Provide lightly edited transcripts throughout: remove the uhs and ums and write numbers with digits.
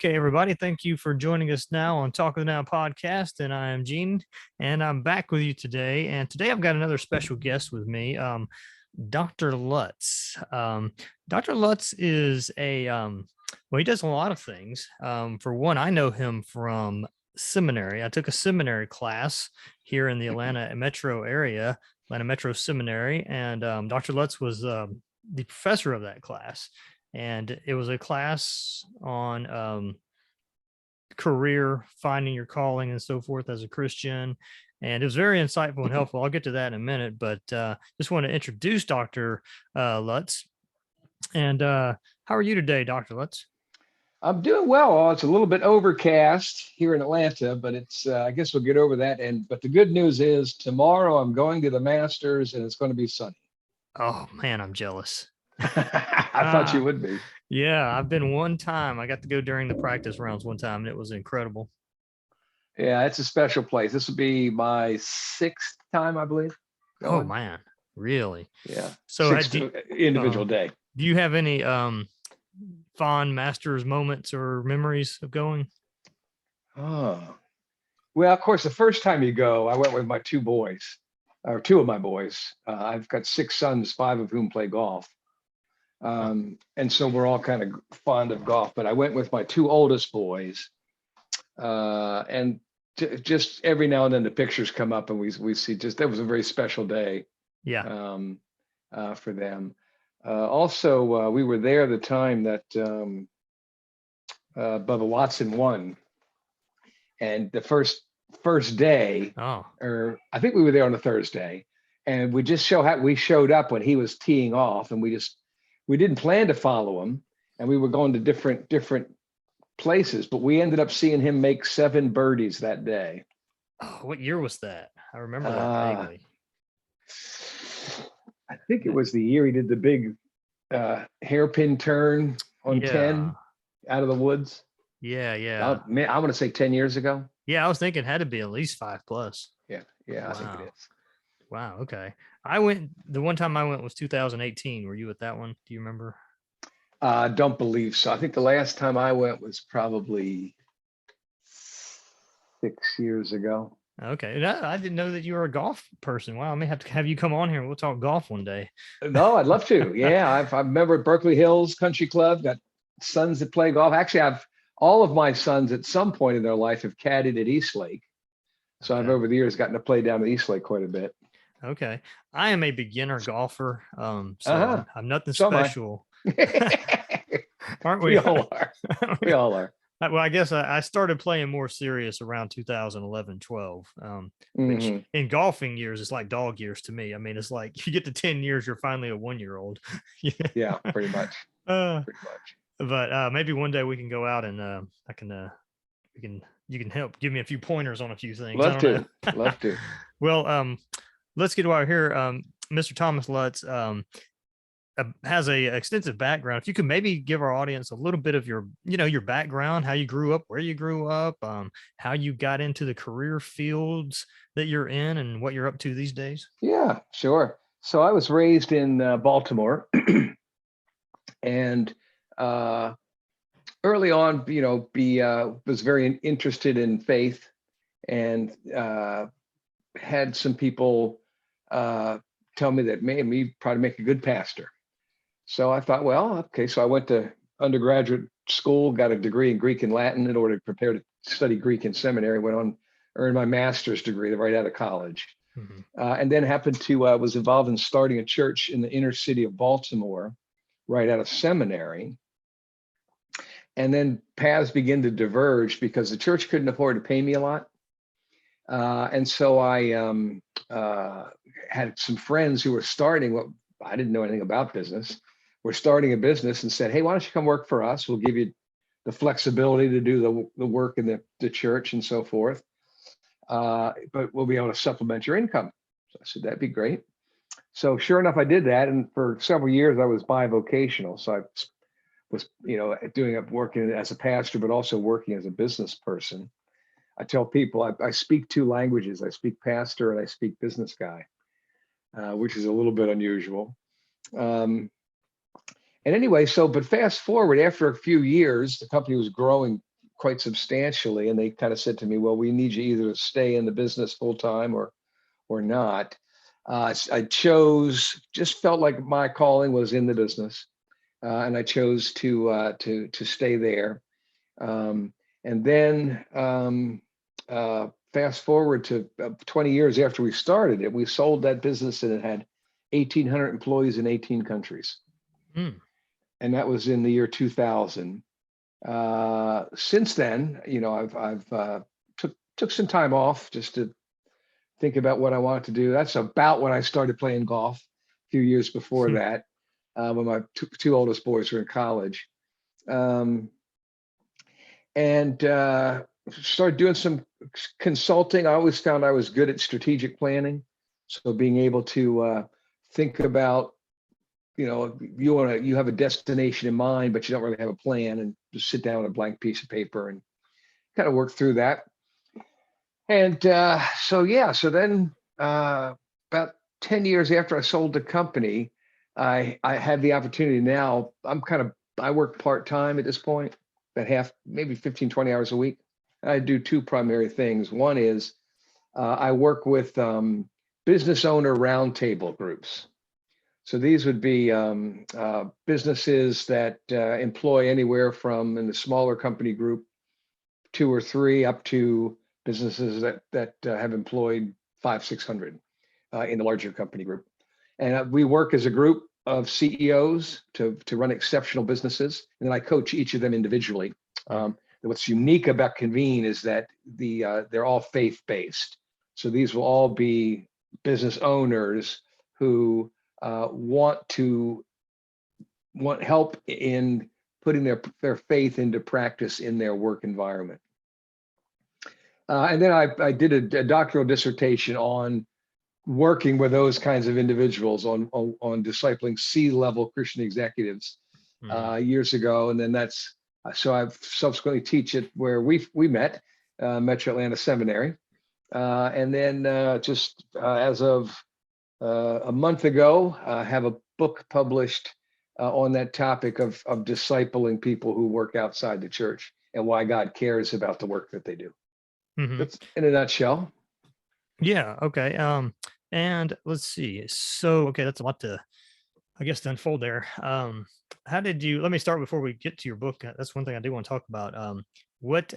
Okay, everybody, thank you for joining us now on Talk of the Now podcast. And I am Gene, and I'm back with you today. And today I've got another special guest with me, Dr. Lutz. Dr. Lutz is well, he does a lot of things. For one, I know him from seminary. I took a seminary class here in the Atlanta metro area, Atlanta Metro Seminary, and Dr. Lutz was the professor of that class. And it was a class on career, finding your calling and so forth as a Christian. And it was very insightful and helpful. I'll get to that in a minute, but just want to introduce Dr. Lutz. And how are you today, Dr. Lutz? I'm doing well. It's a little bit overcast here in Atlanta, but it's I guess we'll get over that. But the good news is tomorrow I'm going to the Masters and it's going to be sunny. Oh man, I'm jealous. I thought you would be. Yeah, I've been one time. I got to go during the practice rounds one time, and it was incredible. Yeah, it's a special place. This will be my sixth time, I believe. Oh man, really? Yeah. So individual day. Do you have any fond Masters moments or memories of going? Oh, well, of course, the first time you go, I went with my two boys, or two of my boys. I've got six sons, five of whom play golf. And so we're all kind of fond of golf, but I went with my two oldest boys, and just every now and then the pictures come up and we see that was a very special day. Yeah. For them. Also, we were there the time that Bubba Watson won, and the first day, or I think we were there on a Thursday, and we showed up when he was teeing off, and we didn't plan to follow him, and we were going to different places, but we ended up seeing him make 7 birdies that day. Oh, what year was that? I remember that vaguely. I think it was the year he did the big hairpin turn on 10 out of the woods. Yeah. I want to say 10 years ago. Yeah, I was thinking it had to be at least 5+. Yeah, wow. I think it is. Wow. Okay. The one time I went was 2018. Were you at that one? Do you remember? Don't believe so. I think the last time I went was probably 6 years ago. Okay. I didn't know that you were a golf person. Wow. I may have to have you come on here and we'll talk golf one day. No, I'd love to. Yeah. I've member at Berkeley Hills Country Club, got sons that play golf. Actually, all of my sons at some point in their life have caddied at Eastlake. So I've over the years gotten to play down at Eastlake quite a bit. Okay. I am a beginner golfer. So I'm nothing special. Aren't we? We all are. We all are. Well, I guess I started playing more serious around 2011, 12, which in golfing years, it's like dog years to me. I mean, it's like you get to 10 years, you're finally a 1-year-old. Yeah, pretty much. But maybe one day we can go out and you can help give me a few pointers on a few things. Love to. Well, let's get while we're here. Mr. Thomas Lutz has a extensive background. If you could maybe give our audience a little bit of your background, how you grew up, where you grew up, how you got into the career fields that you're in and what you're up to these days. Yeah, sure. So I was raised in Baltimore and early on, was very interested in faith and had some people tell me that me probably make a good pastor. So I thought, well, okay. So I went to undergraduate school, got a degree in Greek and Latin in order to prepare to study Greek in seminary, went on, earned my master's degree right out of college. And then happened to, was involved in starting a church in the inner city of Baltimore, right out of seminary. And then paths began to diverge because the church couldn't afford to pay me a lot. And so I had some friends who were starting what I didn't know anything about business. We're starting a business and said, hey, why don't you come work for us? We'll give you the flexibility to do the work in the church and so forth. But we'll be able to supplement your income. So I said, that'd be great. So sure enough, I did that. And for several years, I was bivocational. So I was, working as a pastor, but also working as a business person. I tell people I speak 2 languages. I speak pastor and I speak business guy, which is a little bit unusual. And anyway, but fast forward, after a few years, the company was growing quite substantially. And they kind of said to me, well, we need you either to stay in the business full time or not. I chose, just felt like my calling was in the business, and I chose to stay there. And then fast forward to 20 years after we started it, we sold that business and it had 1,800 employees in 18 countries. Mm. And that was in the year 2000. Since then, I've took some time off just to think about what I wanted to do. That's about when I started playing golf a few years before that, when my two oldest boys were in college. And started doing some consulting. I always found I was good at strategic planning. So being able to think about, you have a destination in mind, but you don't really have a plan, and just sit down with a blank piece of paper and kind of work through that. And so then about 10 years after I sold the company, I had the opportunity. Now I work part-time at this point, at half, maybe 15, 20 hours a week. I do two primary things. One is I work with business owner roundtable groups. So these would be businesses that employ anywhere from, in the smaller company group, 2 or 3, up to businesses that have employed 500, 600 in the larger company group. And we work as a group of CEOs to run exceptional businesses, and then I coach each of them individually. What's unique about Convene is that they're all faith-based. So these will all be business owners who want help in putting their faith into practice in their work environment. And then I did a doctoral dissertation on working with those kinds of individuals on discipling C-level Christian executives years ago. And then so I've subsequently teach it where we met, Metro Atlanta Seminary. And then just as of a month ago, I have a book published on that topic of discipling people who work outside the church, and why God cares about the work that they do. That's in a nutshell. Yeah. Okay. And let's see. So, okay, that's a lot to, I guess, to unfold there. How did you? Let me start before we get to your book. That's one thing I do want to talk about. What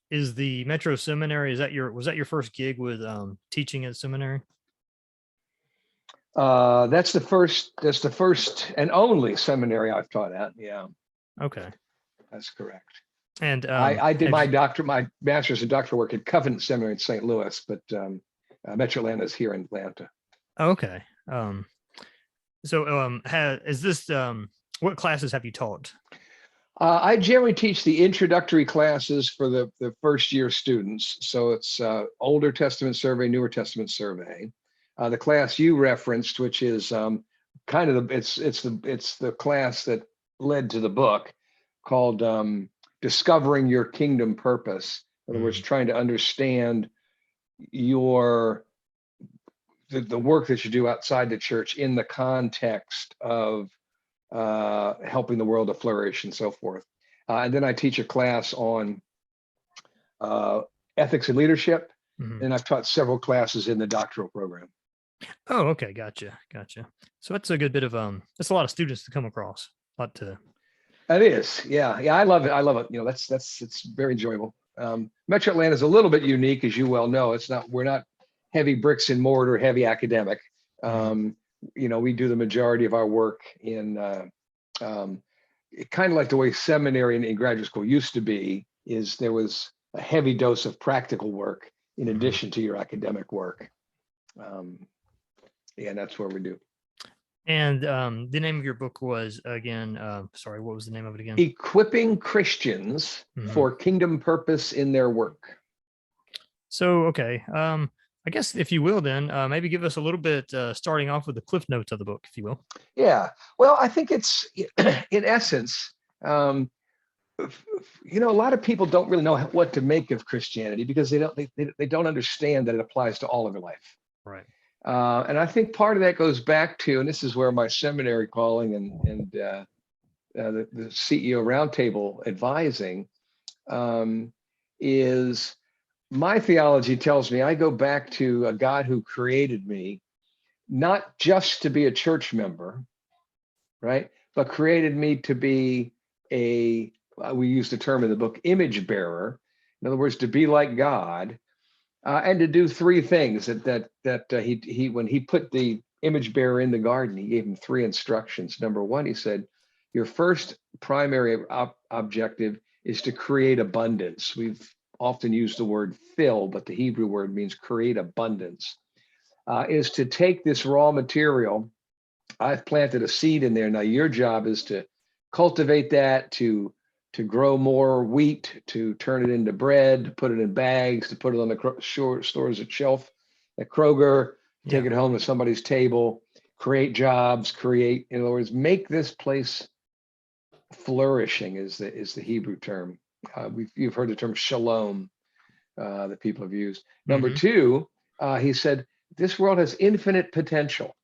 is the Metro Seminary? Was that your first gig with teaching at seminary? That's the first and only seminary I've taught at. Yeah. Okay. That's correct. And I did my master's and doctoral work at Covenant Seminary in St. Louis, but Metro Atlanta is here in Atlanta. Okay. So is this what classes have you taught? I generally teach the introductory classes for the first year students. So it's Older Testament survey, Newer Testament survey. The class you referenced, which is kind of it's the class that led to the book, called Discovering Your Kingdom Purpose. In other words, trying to understand the work that you do outside the church in the context of helping the world to flourish and so forth. And then I teach a class on ethics and leadership. And I've taught several classes in the doctoral program. Oh, okay. Gotcha. So that's a good bit of that's a lot of students to come across. It is. Yeah. I love it. It's very enjoyable. Metro Atlanta is a little bit unique, as you well know. We're not heavy bricks and mortar, heavy academic. We do the majority of our work in kind of like the way seminary and graduate school used to be. Is there was a heavy dose of practical work in addition to your academic work. And that's what we do. And the name of your book was, again, sorry, what was the name of it again? Equipping Christians for Kingdom Purpose in Their Work. So, okay. I guess if you will, then maybe give us a little bit, starting off with the cliff notes of the book, if you will. Yeah. Well, I think it's, in essence, a lot of people don't really know what to make of Christianity because they don't understand that it applies to all of their life. Right. And I think part of that goes back to, and this is where my seminary calling and the CEO roundtable advising is my theology tells me I go back to a God who created me, not just to be a church member, right? But created me to be we use the term in the book, image bearer. In other words, to be like God, and to do three things that he when he put the image bearer in the garden, he gave him three instructions. Number one, he said, your first primary objective is to create abundance. We've often used the word fill, but the Hebrew word means create abundance. Is to take this raw material. I've planted a seed in there. Now your job is to cultivate that, to grow more wheat, to turn it into bread, to put it in bags, to put it on the stores at shelf at Kroger, take it home to somebody's table, create jobs, in other words, make this place flourishing is the Hebrew term. You've heard the term shalom that people have used. Number two, he said, this world has infinite potential.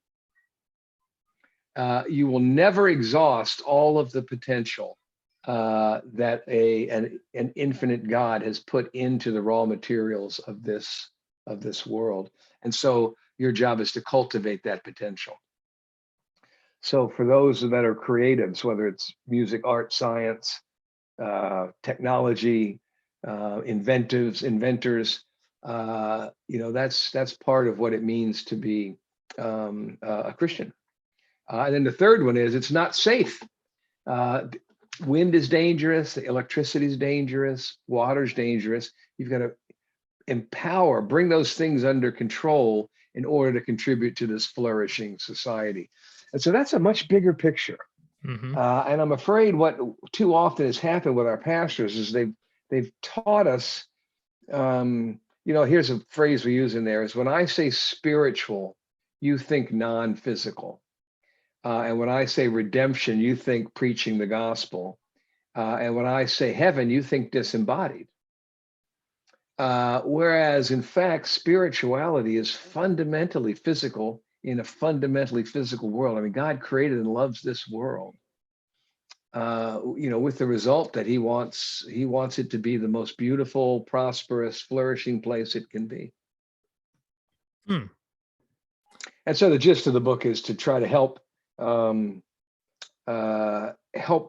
You will never exhaust all of the potential that an infinite God has put into the raw materials of this world. And so your job is to cultivate that potential. So for those that are creatives, whether it's music, art, science, technology, inventors, that's part of what it means to be a Christian. And then the third one is it's not safe. Wind is dangerous, electricity is dangerous, water's dangerous. You've got to bring those things under control in order to contribute to this flourishing society. And so that's a much bigger picture. And I'm afraid what too often has happened with our pastors is they've taught us, here's a phrase we use in there is when I say spiritual, you think non-physical. And when I say redemption, you think preaching the gospel. And when I say heaven, you think disembodied. Whereas in fact, spirituality is fundamentally physical in a fundamentally physical world. I mean, God created and loves this world, with the result that he wants it to be the most beautiful, prosperous, flourishing place it can be. And so the gist of the book is to try to help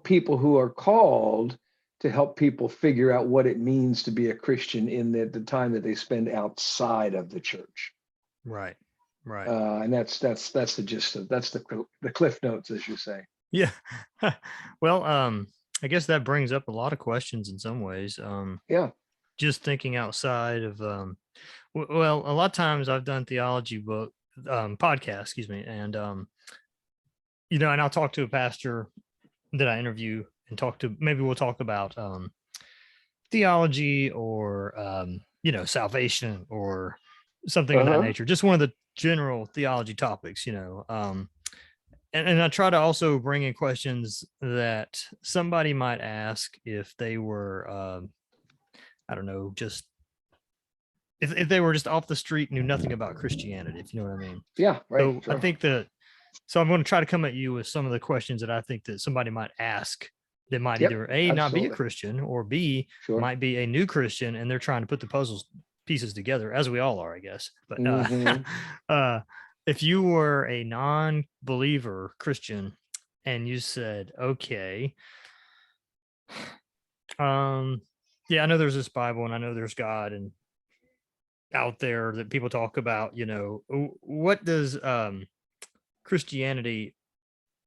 people who are called to help people figure out what it means to be a Christian in the time that they spend outside of the church. Right. And that's the gist of that's the cliff notes, as you say. Yeah. Well, I guess that brings up a lot of questions in some ways. Just thinking outside of well, a lot of times I've done theology book podcast, excuse me, and and I'll talk to a pastor that I interview and maybe we'll talk about theology or salvation or something of that nature, just one of the general theology topics, and I try to also bring in questions that somebody might ask if they were I don't know, just if they were just off the street, knew nothing about Christianity, if you know what I mean. Yeah, right. So sure. I think so I'm going to try to come at you with some of the questions that I think that somebody might ask that might either A, not be a Christian, or B, might be a new Christian, and they're trying to put the pieces together, as we all are, I guess. But if you were a non-believer Christian and you said, okay, yeah, I know there's this Bible and I know there's God and out there that people talk about, what does Christianity,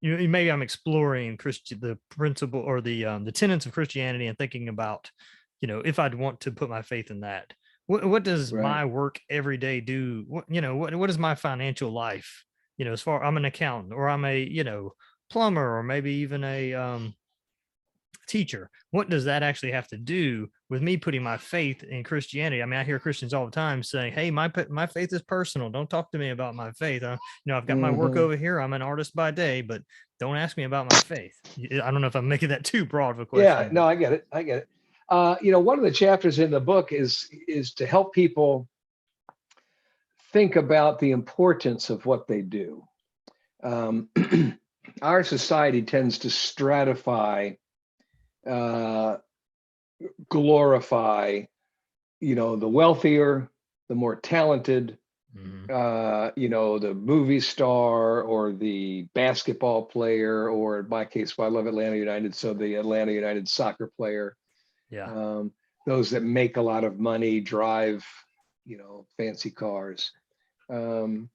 maybe I'm exploring the principle or the tenets of Christianity and thinking about, if I'd want to put my faith in that. What does my work every day do? What is my financial life? As far I'm an accountant or I'm a, plumber or maybe even a teacher. What does that actually have to do with me putting my faith in Christianity? I mean, I hear Christians all the time saying, "Hey, my faith is personal. Don't talk to me about my faith. I've got my work over here. I'm an artist by day, but don't ask me about my faith." I don't know if I'm making that too broad of a question. Yeah, no, I get it. One of the chapters in the book is to help people think about the importance of what they do. Our society tends to stratify glorify, the wealthier, the more talented, Mhm. the movie star or the basketball player, or in my case, well, I love Atlanta United, so the Atlanta United soccer player, Yeah. those that make a lot of money, drive, fancy cars. Um,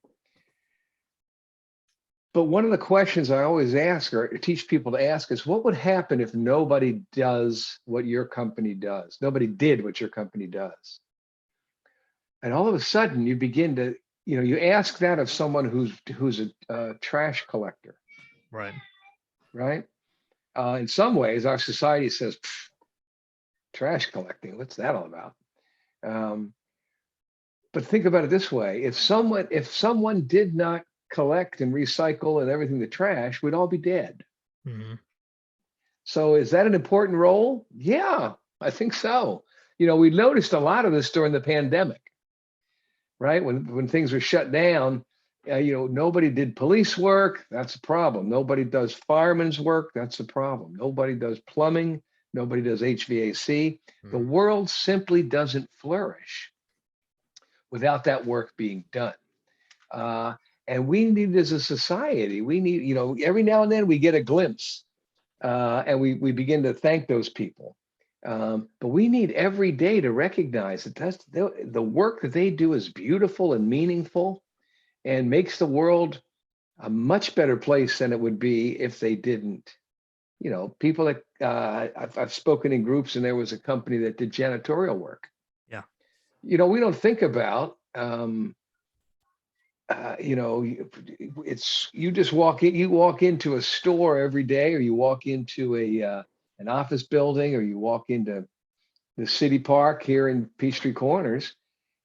but one of the questions I always ask or teach people to ask is, what would happen if nobody does what your company does? Nobody did what your company does. And all of a sudden you begin to, you ask that of someone who's a trash collector, Right. right? In some ways, our society says, trash collecting, what's that all about? Um, but think about it this way: if someone did not collect and recycle and everything the trash, we'd all be dead. Mhm. So is that an important role? Yeah, I think so. We noticed a lot of this during the pandemic, right? When things were shut down, nobody did police work. That's a problem. Nobody does fireman's work. That's a problem. Nobody does plumbing. Nobody does HVAC. The Mhm. world simply doesn't flourish without that work being done. Uh, and we need, as a society, we need, every now and then we get a glimpse, and we begin to thank those people. But we need every day to recognize that the work that they do is beautiful and meaningful and makes the world a much better place than it would be if they didn't. People that I've spoken in groups, and there was a company that did janitorial work. Yeah. We don't think about, it's you walk into a store every day, or you walk into an office building, or you walk into the city park here in Peachtree Corners,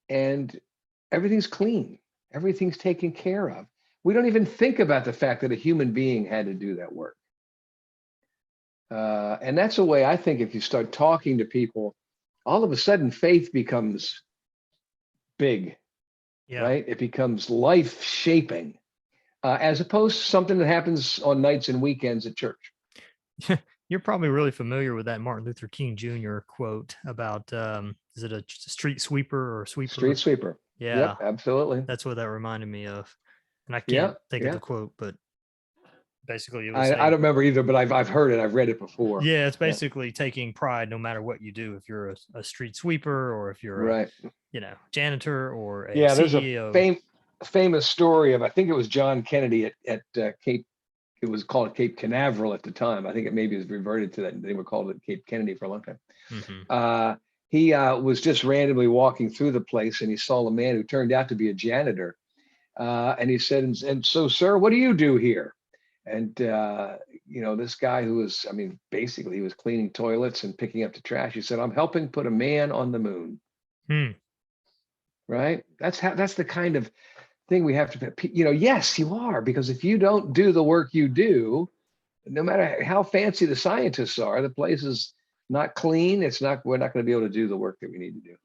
and everything's clean, everything's taken care of. We don't even think about the fact that a human being had to do that work. And that's a way, I think, if you start talking to people, all of a sudden faith becomes big, Yeah. right? It becomes life shaping, as opposed to something that happens on nights and weekends at church. You're probably really familiar with that Martin Luther King Jr. quote about is it a street sweeper or Street sweeper? sweeper. Yeah, Yep, absolutely. that's what that reminded me of. And I Yeah, can't think of yeah. the quote, but basically it was I saying, don't remember either, but I've heard it. I've read it before. yeah, it's Yeah, basically taking pride no matter what you do. If you're a street sweeper or if you're a, right. janitor or a Yeah, there's a CEO. famous story of, I think it was John Kennedy at Cape. It was called Cape Canaveral at the time. I think it maybe was reverted to that. They were called it Cape Kennedy for a long time. Hmm. He was just randomly walking through the place, and he saw a man who turned out to be a janitor. And he said, and so, sir, what do you do here? And, this guy who was, I mean, basically he was cleaning toilets and picking up the trash. He said, I'm helping put a man on the moon. Hmm. Right. That's the kind of thing we have to, yes, you are, because if you don't do the work you do, no matter how fancy the scientists are, the place is not clean. We're not going to be able to do the work that we need to do.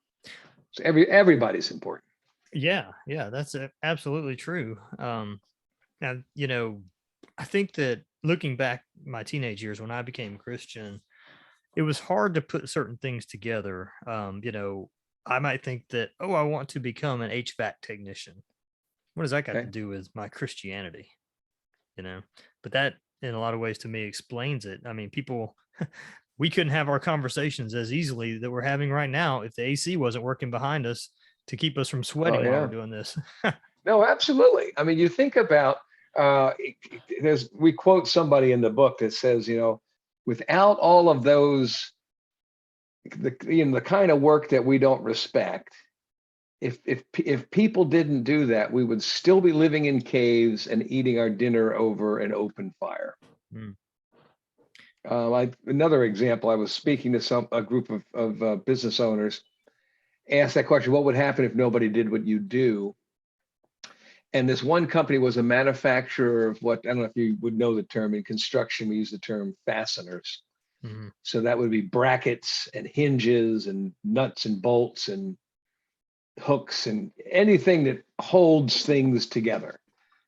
So everybody's important. Yeah, yeah, that's absolutely true. Now, I think that looking back my teenage years when I became a Christian, it was hard to put certain things together. I might think that, oh, I want to become an HVAC technician. What does that got to Okay. do with my Christianity? You know, but that in a lot of ways to me explains it. I mean, people, we couldn't have our conversations as easily that we're having right now if the AC wasn't working behind us to keep us from Oh, sweating while we're yeah. doing this. No, absolutely. I mean, you think about, we quote somebody in the book that says, without all of those, the kind of work that we don't respect, if people didn't do that, we would still be living in caves and eating our dinner over an open fire. Mm. Another example, I was speaking to a group of business owners, asked that question: what would happen if nobody did what you do? And this one company was a manufacturer of what, I don't know if you would know the term, in construction we use the term fasteners. Mhm. So that would be brackets and hinges and nuts and bolts and hooks and anything that holds things together.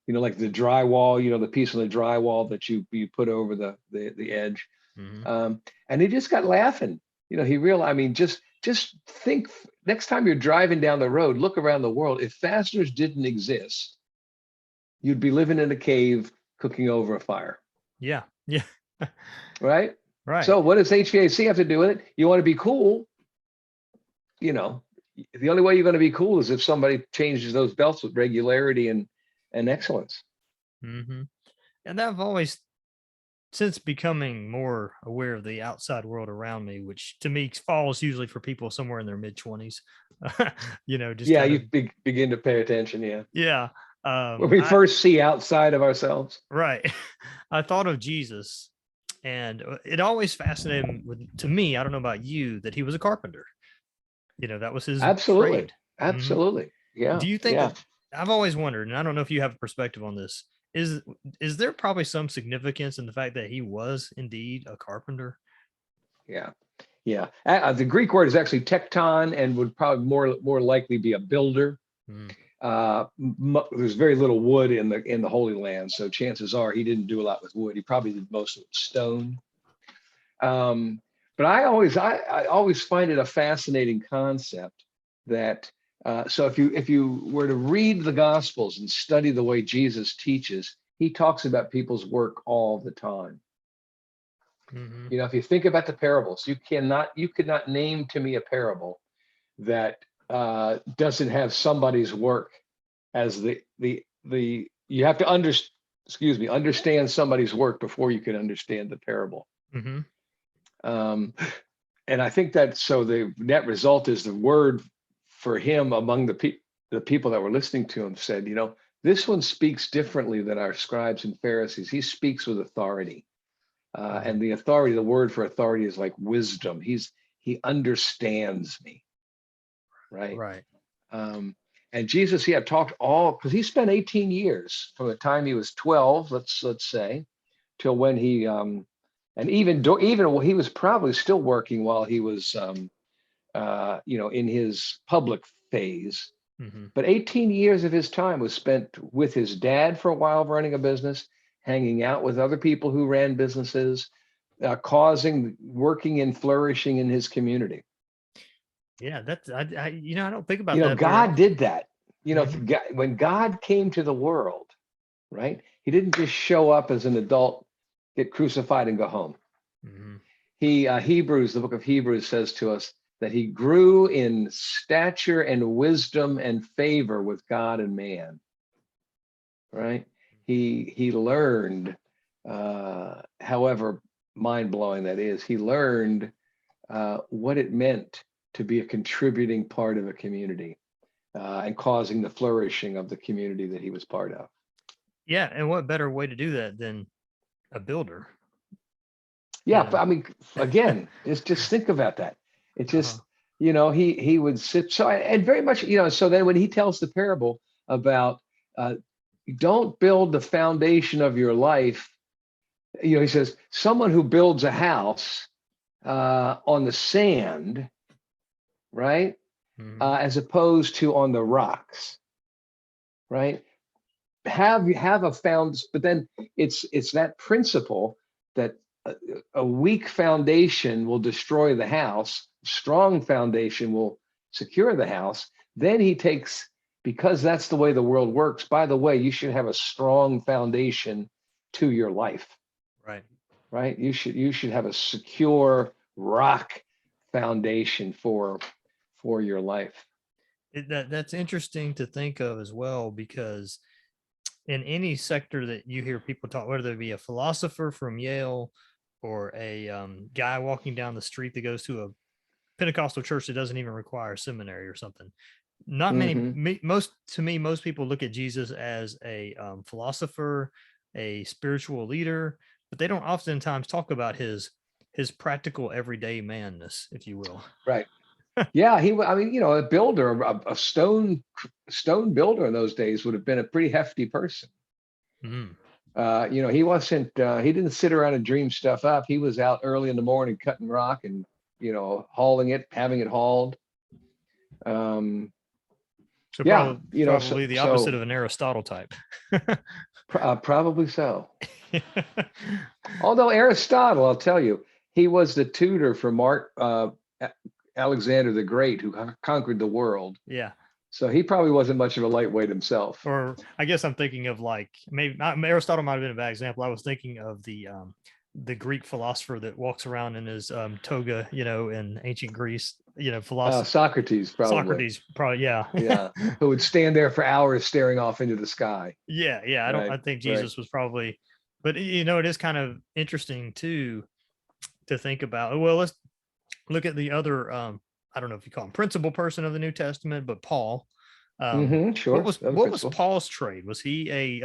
Like the drywall, the piece of the drywall that you put over the edge. Mhm. And they just got laughing. He realized, I mean, just think next time you're driving down the road, look around the world. If fasteners didn't exist, you'd be living in a cave cooking over a fire, Yeah. Yeah. right? Right. So what does HVAC have to do with it? You want to be cool, you know, the only way you're going to be cool is if somebody changes those belts with regularity and excellence. Hmm. And I've always, since becoming more aware of the outside world around me, which to me falls usually for people somewhere in their mid 20s, just Yeah, kind of, you begin to pay attention. Yeah, yeah. when we I, first see outside of ourselves. right. I thought of Jesus, and it always fascinated to me. I don't know about you, that he was a carpenter. That was his Absolutely, trade. Hmm. absolutely. Yeah, Do you think yeah, that, I've always wondered, and I don't know if you have a perspective on this, is is there probably some significance in the fact that he was indeed a carpenter? yeah, yeah. The Greek word is actually tekton and would probably more likely be a builder. Mm, There's very little wood in the Holy Land, so chances are he didn't do a lot with wood. He probably did most of it stone. Um, but I always find it a fascinating concept that so if you were to read the Gospels and study the way Jesus teaches, he talks about people's work all the time. hmm. If you think about the parables, you could not name to me a parable that doesn't have somebody's work as the you have to understand somebody's work before you can understand the parable. Hmm. Um, and I think that so the net result is the word for him among the people that were listening to him said, this one speaks differently than our scribes and Pharisees. He speaks with authority, and the authority, the word for authority is like wisdom. He understands me, right? Right. Um, and Jesus, he had talked all because he spent 18 years from the time he was 12, let's say, till when he and even he was probably still working while he was in his public phase. Hmm. But 18 years of his time was spent with his dad for a while running a business, hanging out with other people who ran businesses, working and flourishing in his community. Yeah, that's I don't think about that very God often. did that. Hmm. When God came to the world, right? He didn't just show up as an adult, get crucified, and go home. Hmm. The book of Hebrews says to us that he grew in stature and wisdom and favor with God and man, right? He learned, however mind blowing that is, he learned what it meant to be a contributing part of a community and causing the flourishing of the community that he was part of. Yeah, and what better way to do that than a builder? You Yeah, know. but I mean, again, just think about that. It Uh-huh. just, he would sit so and very much, so then when he tells the parable about uh, don't build the foundation of your life, he says someone who builds a house on the sand, right, Hmm. as opposed to on the rocks, right? Have a found, but then it's that principle that a weak foundation will destroy the house, strong foundation will secure the house. Then he takes, because that's the way the world works. By the way, you should have a strong foundation to your life, Right. right? You should have a secure rock foundation for your life. That's interesting to think of as well, because in any sector that you hear people talk, whether it be a philosopher from Yale or a guy walking down the street that goes to a Pentecostal church that doesn't even require seminary or something. Not many, Hmm. most people look at Jesus as a philosopher, a spiritual leader, but they don't oftentimes talk about his practical everyday manness, if you will. Right. Yeah, I mean, a builder, a stone builder in those days would have been a pretty hefty person. Mm. He didn't sit around and dream stuff up. He was out early in the morning cutting rock and, hauling it, having it hauled. Um, So yeah, probably the opposite of an Aristotle type. probably so. Although Aristotle, I'll tell you, he was the tutor for Alexander the Great, who conquered the world. Yeah. So he probably wasn't much of a lightweight himself. Or I guess I'm thinking of like maybe not, Aristotle might have been a bad example. I was thinking of the Greek philosopher that walks around in his toga, in ancient Greece, philosophy. Socrates, probably. Socrates, probably, yeah. Yeah, who would stand there for hours staring off into the sky. Yeah, yeah. Right, I think Jesus was probably, but it is kind of interesting too to think about. Well, let's look at the other. I don't know if you call him principal person of the New Testament, but Paul. Sure. What was Paul's trade? Was he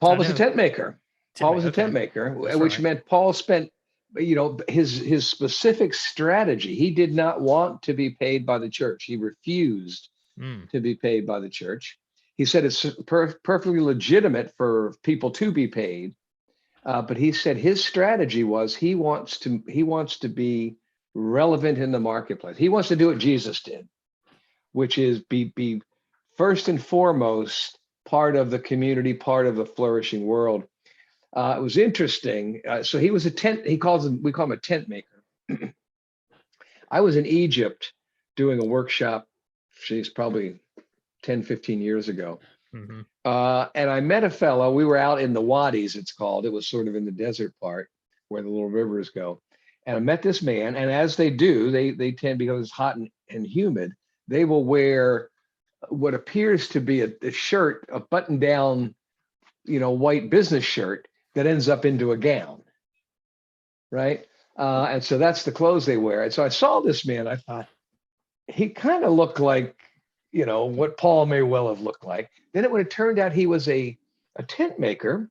Paul was a tent maker. Paul was a tent maker, which meant Paul spent, his specific strategy. He did not want to be paid by the church. He refused to be paid by the church. He said it's perfectly legitimate for people to be paid, but he said his strategy was he wants to be relevant in the marketplace. He wants to do what Jesus did, which is be first and foremost part of the community, part of the flourishing world. It was interesting. So he was we call him a tent maker. I was in Egypt doing a workshop, she's probably 10, 15 years ago. And I met a fellow, we were out in the wadis, it's called. It was sort of in the desert part where the little rivers go. And I met this man, and as they do, they tend, because it's hot and humid, they will wear what appears to be a shirt, a button down, white business shirt that ends up into a gown, right? And so that's the clothes they wear. And so I saw this man, I thought, he kind of looked like, what Paul may well have looked like. Then it would have turned out he was a tent maker.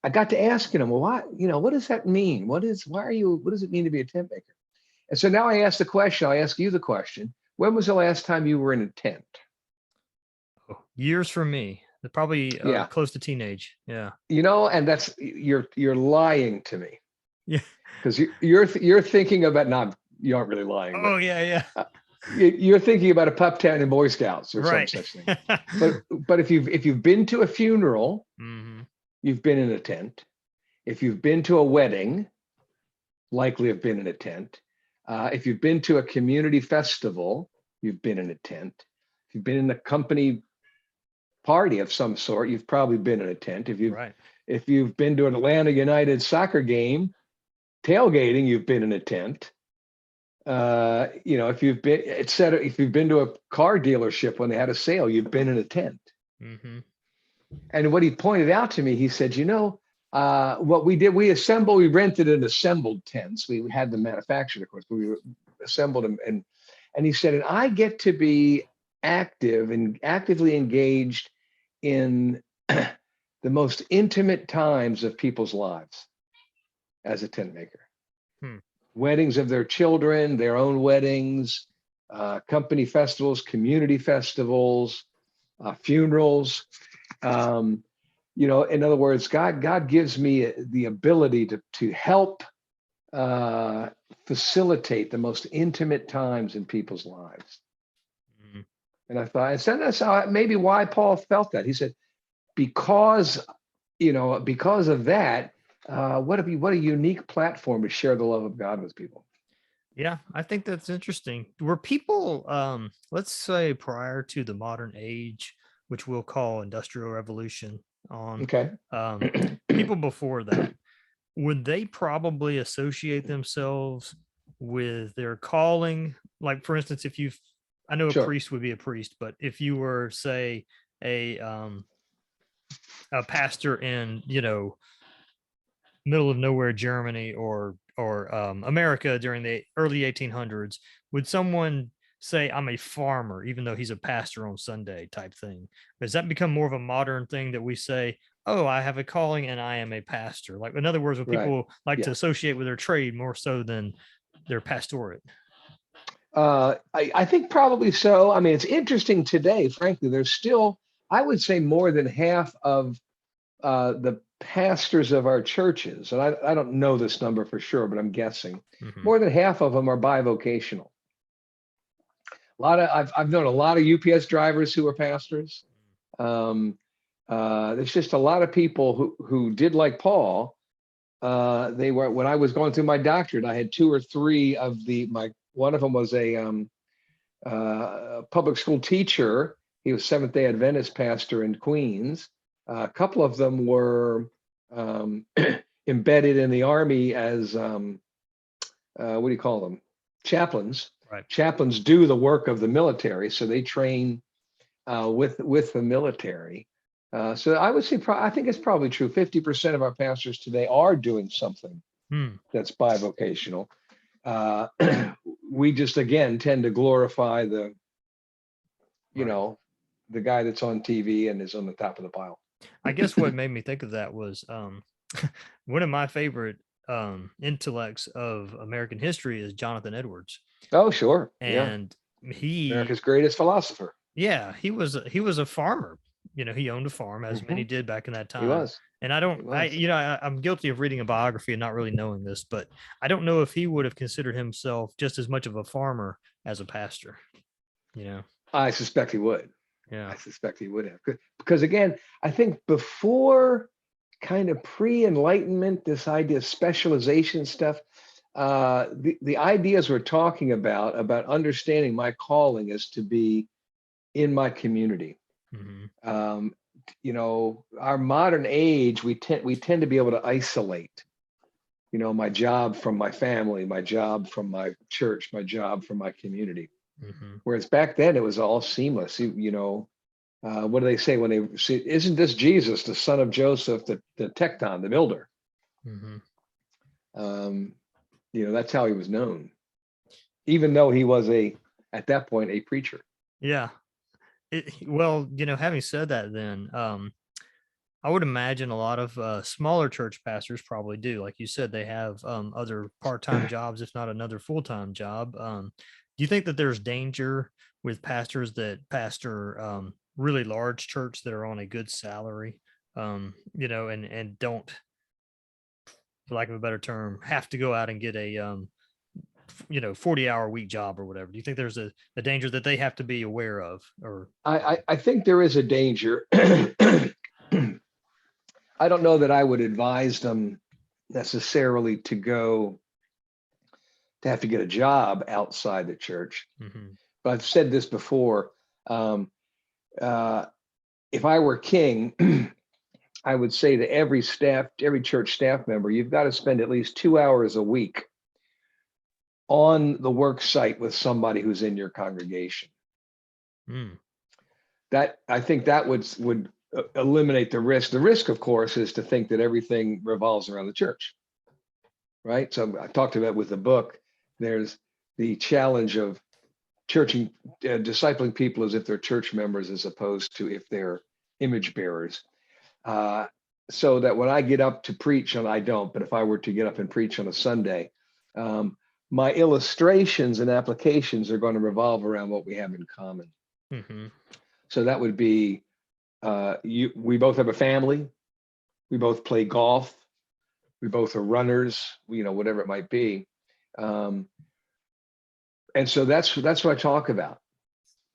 I got to asking him, well, what does that mean? What does it mean to be a tent maker? And so now I ask you the question, when was the last time you were in a tent? Years for me. Probably close to teenage. Yeah. And that's, you're lying to me. Yeah. Because you're thinking about, no, you aren't really lying. Oh, yeah. You're thinking about a pup tent and Boy Scouts or some such thing. But if you've been to a funeral, you've been in a tent. If you've been to a wedding, likely have been in a tent. If you've been to a community festival, you've been in a tent. If you've been in a company party of some sort, you've probably been in a tent. If you've been to an Atlanta United soccer game, tailgating, you've been in a tent. If you've been, if you've been to a car dealership when they had a sale, you've been in a tent. And what he pointed out to me, he said, what we did, we rented and assembled tents. We had them manufactured, of course, but we assembled them. And he said, and I get to be actively engaged in the most intimate times of people's lives as a tent maker. Weddings of their children, their own weddings, company festivals, community festivals, funerals. In other words, God gives me the ability to help facilitate the most intimate times in people's lives. And I thought, that's maybe why Paul felt that. He said, because of that, what a unique platform to share the love of God with people. Yeah, I think that's interesting. Were people, let's say prior to the modern age, which we'll call Industrial Revolution on, people before that, would they probably associate themselves with their calling? Like, for instance, I know a priest would be a priest, but if you were, say, a pastor in, middle of nowhere Germany or America during the early 1800s, would someone say, I'm a farmer, even though he's a pastor on Sunday type thing? Does that become more of a modern thing that we say, oh, I have a calling and I am a pastor? Like, in other words, would people like to associate with their trade more so than their pastorate? I think probably so. I mean, it's interesting today, frankly, there's still, I would say, more than half of the pastors of our churches, and I don't know this number for sure, but I'm guessing more than half of them are bivocational. I've known a lot of UPS drivers who are pastors. There's just a lot of people who did like Paul, They were, when I was going through my doctorate, I had two or three of one of them was a public school teacher. He was Seventh-day Adventist pastor in Queens. A couple of them were embedded in the Army as what do you call them? Chaplains. Right. Chaplains do the work of the military, so they train with the military. So I would say, I think it's probably true. 50% of our pastors today are doing something that's bivocational. We just, again, tend to glorify the, the guy that's on TV and is on the top of the pile. I guess what made me think of that was one of my favorite intellects of American history is Jonathan Edwards. Oh, sure. And America's greatest philosopher. Yeah, he was a farmer. He owned a farm, as many did back in that time. He was. And I'm guilty of reading a biography and not really knowing this, but I don't know if he would have considered himself just as much of a farmer as a pastor. I suspect he would. Yeah. I suspect he would have. Because again, I think before kind of pre-enlightenment, this idea of specialization stuff, the ideas we're talking about understanding my calling is to be in my community. Our modern age, we tend to be able to isolate, my job from my family, my job from my church, my job from my community. Whereas back then it was all seamless. What do they say when they see, isn't this Jesus, the son of Joseph, the tecton, the builder? That's how he was known, even though he was at that point, a preacher. Yeah. Well, having said that, then I would imagine a lot of smaller church pastors probably do. Like you said, they have other part-time jobs, if not another full-time job. Do you think that there's danger with pastors that pastor really large church that are on a good salary, and don't, for lack of a better term, have to go out and get a 40-hour week job or whatever? Do you think there's a danger that they have to be aware of? Or I think there is a danger. I don't know that I would advise them necessarily to have to get a job outside the church. But I've said this before. If I were king, I would say to every church staff member, you've got to spend at least 2 hours a week on the work site with somebody who's in your congregation. That, I think that would eliminate the risk. The risk, of course, is to think that everything revolves around the church, right? So I talked about with the book, there's the challenge of discipling people as if they're church members as opposed to if they're image bearers. So that when I get up to preach, and I don't, but if I were to get up and preach on a Sunday, my illustrations and applications are going to revolve around what we have in common. So that would be, we both have a family, we both play golf, we both are runners, whatever it might be. And so that's what I talk about.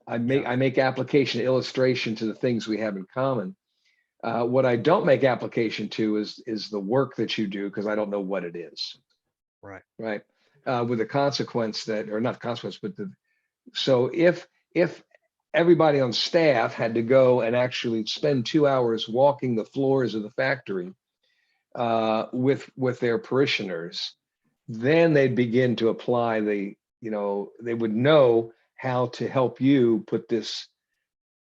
I make application illustration to the things we have in common. What I don't make application to is the work that you do, because I don't know what it is. Right. With the consequence that, or not consequence, but so if everybody on staff had to go and actually spend 2 hours walking the floors of the factory with their parishioners, then they'd begin to apply they would know how to help you put this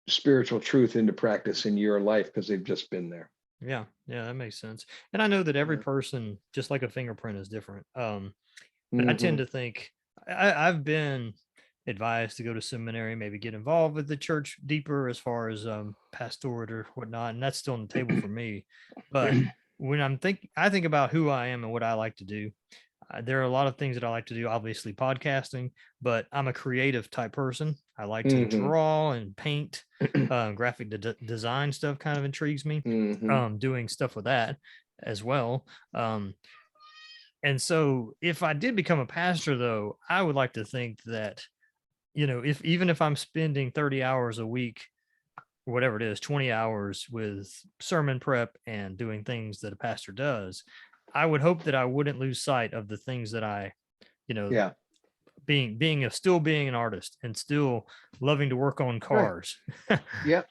spiritual truth into practice in your life, because they've just been there. Yeah, that makes sense. And I know that every person, just like a fingerprint, is different. But I tend to think I've been advised to go to seminary, maybe get involved with the church deeper as far as pastorate or whatnot, and that's still on the table for me. But when I think about who I am and what I like to do. There are a lot of things that I like to do, obviously podcasting, but I'm a creative type person. I like to draw and paint. Graphic design stuff kind of intrigues me. Doing stuff with that as well. And so if I did become a pastor, though, I would like to think that, even if I'm spending 30 hours a week, whatever it is, 20 hours with sermon prep and doing things that a pastor does, I would hope that I wouldn't lose sight of the things that I, you know, Yeah. still being an artist and still loving to work on Right. cars. Yeah.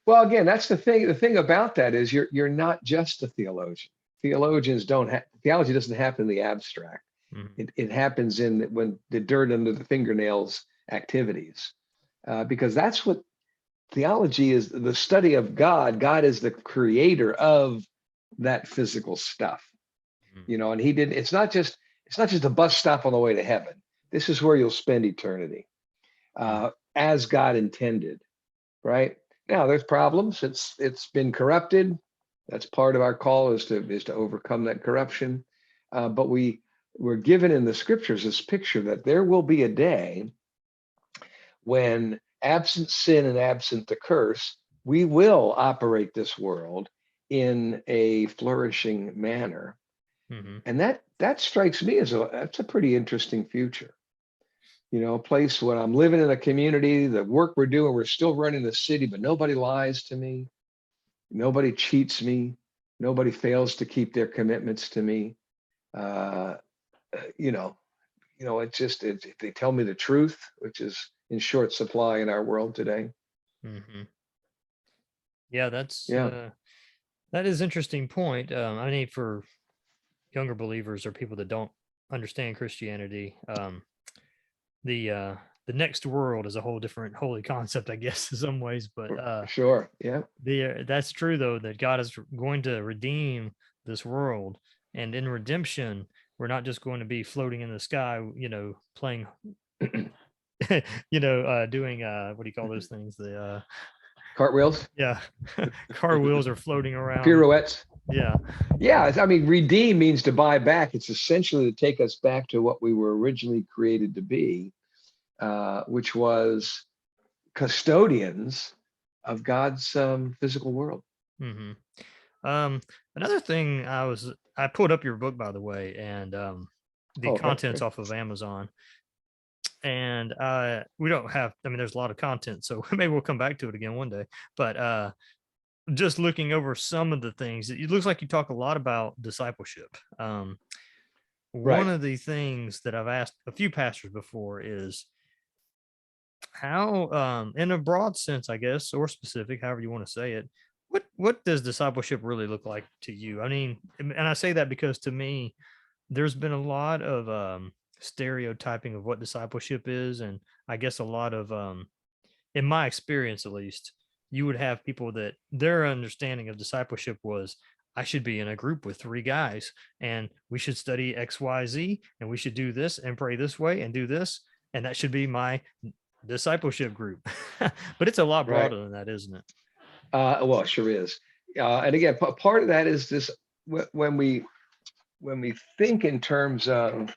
Well, again, that's the thing. The thing about that is you're not just a theologian. Theologians don't have theology doesn't happen in the abstract. Mhm. It happens in when the dirt under the fingernails activities, because that's what theology is, the study of God. God is the creator of that physical stuff, Mhm. and he didn't, it's not just a bus stop on the way to heaven. This is where you'll spend eternity, Mhm. as God intended, right? Now there's problems. It's been corrupted. That's part of our call is to overcome that corruption. But we're given in the scriptures this picture that there will be a day when, absent sin and absent the curse, we will operate this world in a flourishing manner. Mhm. And that strikes me as that's a pretty interesting future. A place where I'm living in a community, the work we're doing, we're still running the city, but nobody lies to me, nobody cheats me, nobody fails to keep their commitments to me. Uh, you know, they tell me the truth, which is in short supply in our world today. Mhm. Yeah, that's Yeah. that is interesting point. I mean, for younger believers or people that don't understand Christianity, the uh, the next world is a whole different holy concept, I guess, in some ways. But Sure. Yeah. that's true though that God is going to redeem this world, and in redemption, we're not just going to be floating in the sky, playing, doing what do you call those things? The Cartwheels, yeah, car wheels are floating around. pirouettes. Yeah. Yeah. I mean, redeem means to buy back. It's essentially to take us back to what we were originally created to be, which was custodians of God's physical world. Hmm. Another thing I pulled up your book, by the way, and the Oh, okay, contents great. off of Amazon, and we don't have. I mean, there's a lot of content, so maybe we'll come back to it again one day. But just looking over some of the things, it looks like you talk a lot about discipleship. One Right. of the things that I've asked a few pastors before is how, in a broad sense, I guess, or specific, however you want to say it, what does discipleship really look like to you? I mean, and I say that because to me, there's been a lot of stereotyping of what discipleship is, and I guess a lot of, in my experience at least, you would have people that their understanding of discipleship was, I should be in a group with three guys, and we should study XYZ, and we should do this and pray this way and do this, and that should be my discipleship group. But it's a lot Right. broader than that, isn't it? Well, it sure is. And again, part of that is this: when we think in terms of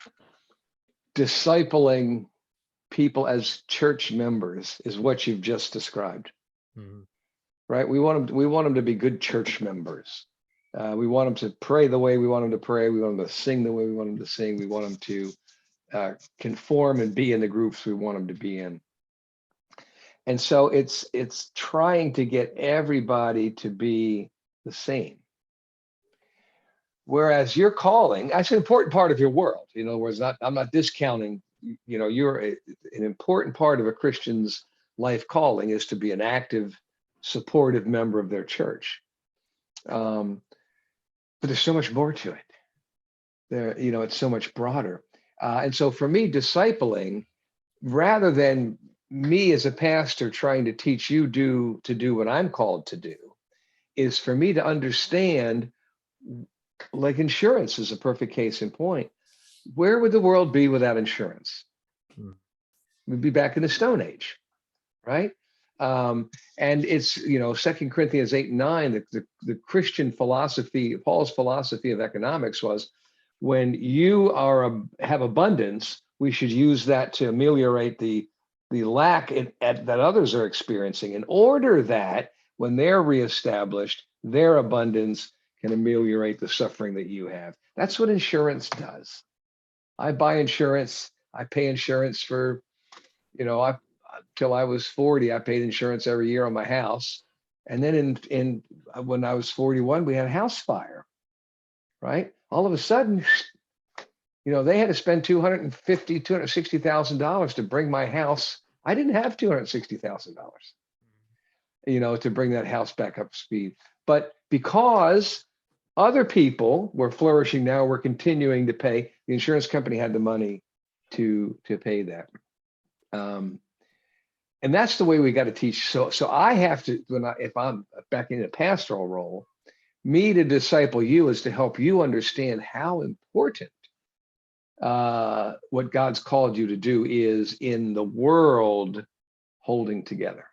discipling people as church members, is what you've just described, Mhm. right? We want them to be good church members. We want them to pray the way we want them to pray. We want them to sing the way we want them to sing. We want them to conform and be in the groups we want them to be in. And so it's trying to get everybody to be the same. Whereas your calling, that's an important part of your world. Whereas I'm not discounting, you're an important part of a Christian's life calling is to be an active, supportive member of their church. But there's so much more to it. It's so much broader. And so for me, discipling, rather than me as a pastor trying to teach you to do what I'm called to do, is for me to understand, like insurance is a perfect case in point. Where would the world be without insurance? Mm. We'd be back in the Stone Age, right? And it's, 2 Corinthians 8 and 9, the Christian philosophy, Paul's philosophy of economics was, when you have abundance, we should use that to ameliorate the lack that others are experiencing, in order that when they're reestablished, their abundance can ameliorate the suffering that you have. That's what insurance does. I buy insurance. I pay insurance for, I till I was 40, I paid insurance every year on my house. And then in when I was 41, we had a house fire, right? all of a sudden, they had to spend $260,000 to bring my house. I didn't have $260,000, to bring that house back up to speed. But because other people were flourishing now, we're continuing to pay. The insurance company had the money to pay that. And that's the way we got to teach. So I have to, if I'm back in a pastoral role, me to disciple you is to help you understand how important what God's called you to do is in the world holding together.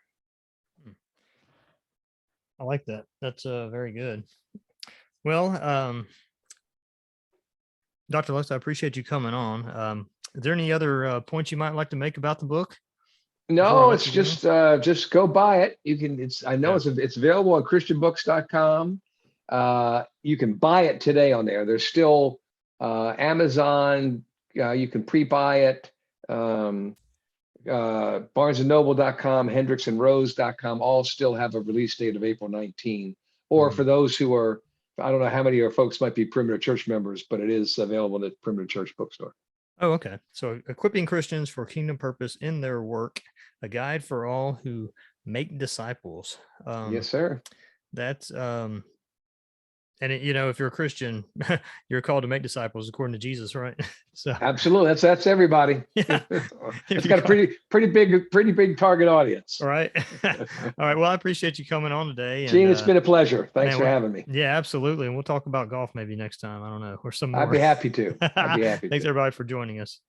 I like that. That's very good. Well, Dr. Lutz, I appreciate you coming on. Is there any other points you might like to make about the book? No, it's just go buy it. You can. It's available on christianbooks.com. You can buy it today on there. There's still Amazon. You can pre-buy it. BarnesandNoble.com, HendricksandRose.com all still have a release date of April 19. Or for those who are, I don't know how many of your folks might be Perimeter Church members, but it is available at Perimeter Church bookstore. Oh, okay. So equipping Christians for kingdom purpose in their work, a guide for all who make disciples. Yes, sir. That's, if you're a Christian, you're called to make disciples according to Jesus, right? So absolutely. That's everybody. Yeah. It's got a pretty big target audience. All right. All right. Well, I appreciate you coming on today. Gene, it's been a pleasure. Thanks for having me. Yeah, absolutely. And we'll talk about golf maybe next time. I don't know. Or some more. I'd be happy to. Thanks everybody for joining us.